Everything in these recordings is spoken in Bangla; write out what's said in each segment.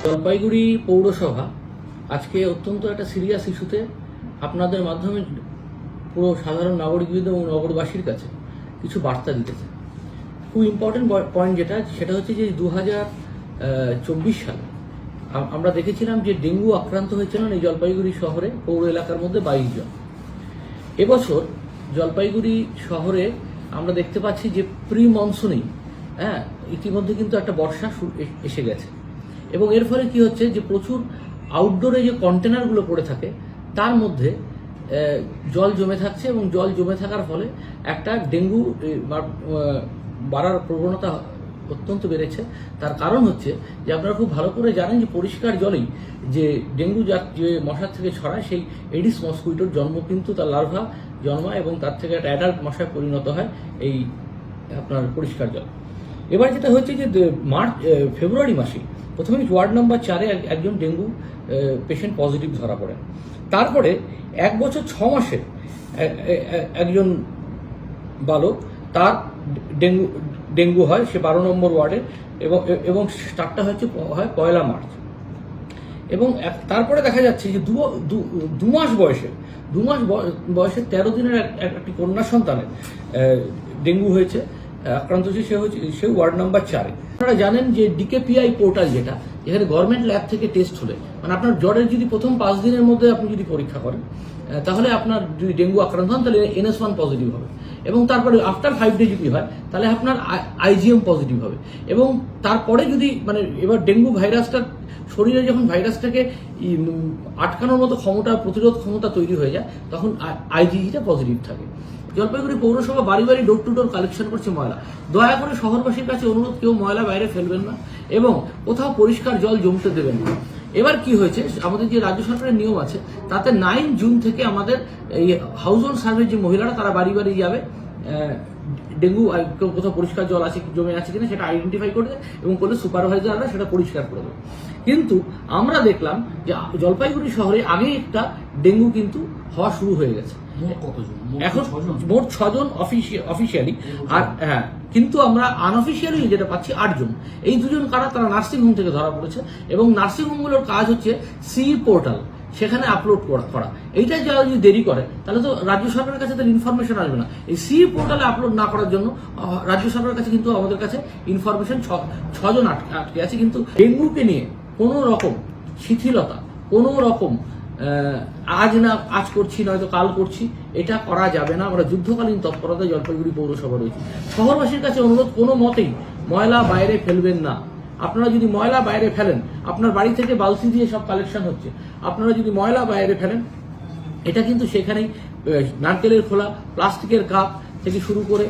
জলপাইগুড়ি পৌরসভা আজকে অত্যন্ত একটা সিরিয়াস ইস্যুতে আপনাদের মাধ্যমে পুরো সাধারণ নাগরিকবৃন্দ এবং নগরবাসীর কাছে কিছু বার্তা দিতেছে। খুব ইম্পর্টেন্ট পয়েন্ট সেটা হচ্ছে যে 2024 সালে আমরা দেখেছিলাম যে ডেঙ্গু আক্রান্ত হয়েছিলেন এই জলপাইগুড়ি শহরে পৌর এলাকার মধ্যে 22 জন। এবছর জলপাইগুড়ি শহরে আমরা দেখতে পাচ্ছি যে প্রি মনসুনেই ইতিমধ্যে কিন্তু একটা বর্ষা এসে গেছে এবং এর ফলে কি হচ্ছে যে প্রচুর আউটডোরে যে কন্টেনারগুলো পড়ে থাকে তার মধ্যে জল জমে থাকছে এবং জল জমে থাকার ফলে একটা ডেঙ্গু বাড়ার প্রবণতা অত্যন্ত বেড়েছে। তার কারণ হচ্ছে যে আপনারা খুব ভালো করে জানেন যে পরিষ্কার জলেই যে ডেঙ্গু যে মশার থেকে ছড়ায় সেই এডিস মসকুইটোর জন্ম কিন্তু তার লার্ভা জন্মায় এবং তার থেকে একটা অ্যাডাল্ট মশায় পরিণত হয় এই আপনার পরিষ্কার জল। এবার যেটা হচ্ছে যে ফেব্রুয়ারি মাসে প্রথমে ওয়ার্ড নাম্বার 4-এ একজন ডেঙ্গু পেশেন্ট পজিটিভ ধরা পড়েন। তারপরে 1 বছর 6 মাসে একজন বালক তার ডেঙ্গু হয়, সে 12 নম্বর ওয়ার্ডে এবং স্টার্টটা হয় 1 মার্চ। এবং তারপরে দেখা যাচ্ছে যে দু মাস বয়সে 13 দিনের একটি কন্যা সন্তানের ডেঙ্গু হয়েছে, আক্রান্ত হয়েছে, সে ওয়ার্ড নাম্বার 4-এ। আপনারা জানেন যে ডিকেপিআই পোর্টাল যেখানে গভর্নমেন্ট ল্যাব থেকে টেস্ট হলে মানে আপনার জ্বরের যদি প্রথম 5 দিনের মধ্যে আপনি যদি পরীক্ষা করেন তাহলে আপনার যদি ডেঙ্গু আক্রান্ত হন তাহলে NS1 পজিটিভ হবে এবং তারপরে আফটার 5 ডে যদি হয় তাহলে আপনার IgM পজিটিভ হবে এবং তারপরে যদি মানে এবার ডেঙ্গু ভাইরাসটা শরীরে যখন ভাইরাসটাকে আটকানোর মতো প্রতিরোধ ক্ষমতা তৈরি হয়ে যায় তখন IgE পজিটিভ থাকে। জলপাইগুড়ি পৌরসভা বাড়ি ডোর টু ডোর কালেকশন করছে ময়লা। দয়া করে শহরবাসীর কাছে অনুরোধ, কেউ ময়লা বাইরে ফেলবেন না এবং কোথাও পরিষ্কার জল জমতে দেবেন না। এবার কি হয়েছে, আমাদের যে রাজ্য সরকারের নিয়ম আছে তাতে 9 জুন থেকে আমাদের এই হাউস হোল্ড সার্ভের যে মহিলারা তারা বাড়ি যাবে, ডেঙ্গু কোথাও পরিষ্কার জল আছে জমে আছে কিনা সেটা আইডেন্টিফাই করে দেবে এবং করলে সুপারভাইজাররা সেটা পরিষ্কার করে দেবে। কিন্তু আমরা দেখলাম যে জলপাইগুড়ি শহরে আগেই একটা ডেঙ্গু কিন্তু হওয়া শুরু হয়ে গেছে। এখন মোট 6 জন অফিসিয়ালি, আর কিন্তু আমরা আনঅফিসিয়ালি যেটা পাচ্ছি 8 জন। এই 2 জন কারা, তারা নার্সিং হোম থেকে ধরা পড়েছে এবং নার্সিং হোমগুলোর কাজ হচ্ছে পোর্টাল, সেখানে আপলোড করা। এইটা যারা যদি দেরি করে তাহলে তো রাজ্য সরকারের কাছে তার ইনফরমেশন আসবে না। এই পোর্টালে আপলোড না করার জন্য রাজ্য সরকারের কাছে কিন্তু আমাদের কাছে ইনফরমেশন 6 জন আটকে আছে। কিন্তু ডেঙ্গুকে নিয়ে কোনো রকম শিথিলতা, কোনো রকম আজ করছি নয়তো কাল করছি, এটা করা যাবে না। আমরা যুদ্ধকালীন তৎপরতায় জলপাইগুড়ি পৌরসভা রয়েছে। শহরবাসীর কাছে অনুরোধ, কোনো মতেই ময়লা বাইরে ফেলবেন না। আপনারা যদি ময়লা বাইরে ফেলেন, আপনার বাড়ি থেকে বালতি দিয়ে সব কালেকশন হচ্ছে, আপনারা যদি ময়লা বাইরে ফেলেন এটা কিন্তু সেখানেই নারকেলের খোলা, প্লাস্টিকের কাপ থেকে শুরু করে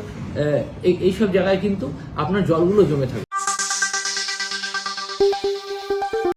এইসব জায়গায় কিন্তু আপনার জলগুলো জমে থাকে।